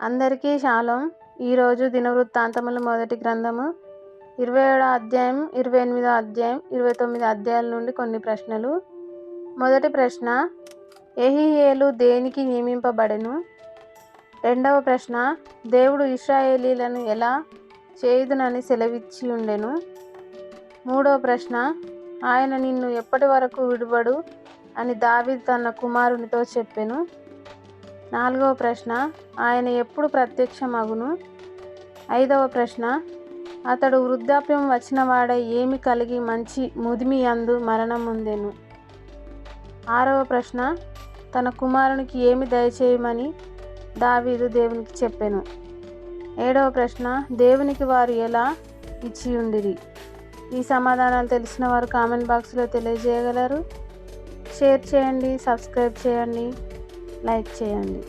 అందరికీ షాలోం. ఈరోజు దినవృత్తాంతములు మొదటి గ్రంథము 27వ అధ్యాయం, 28వ అధ్యాయం, 29 అధ్యాయాల నుండి కొన్ని ప్రశ్నలు. మొదటి ప్రశ్న, యెహీయేలు దేనికి నియమింపబడెను? రెండవ ప్రశ్న, దేవుడు ఇశ్రాయేలీయులను ఎలా చేయుదునని సెలవిచ్చి ఉండెను? మూడవ ప్రశ్న, ఆయన నిన్ను ఎప్పటి వరకు విడువడు అని దావీదు తన కుమారునితో చెప్పెను. నాలుగవ ప్రశ్న, ఆయన ఎప్పుడు ప్రత్యక్షమగును? ఐదవ ప్రశ్న, అతడు వృద్ధాప్యం వచ్చిన వాడై ఏమి కలిగి మంచి ముదిమి యందు మరణం పొందెను? ఆరవ ప్రశ్న, తన కుమారునికి ఏమి దయచేయమని దావీదు దేవునికి చెప్పెను? ఏడవ ప్రశ్న, దేవునికి వారు ఎలా ఇచ్చి ఉండిరి? ఈ సమాధానాలు తెలిసిన వారు కామెంట్ బాక్స్లో తెలియజేయగలరు. షేర్ చేయండి, సబ్స్క్రైబ్ చేయండి, లైక్ చేయండి.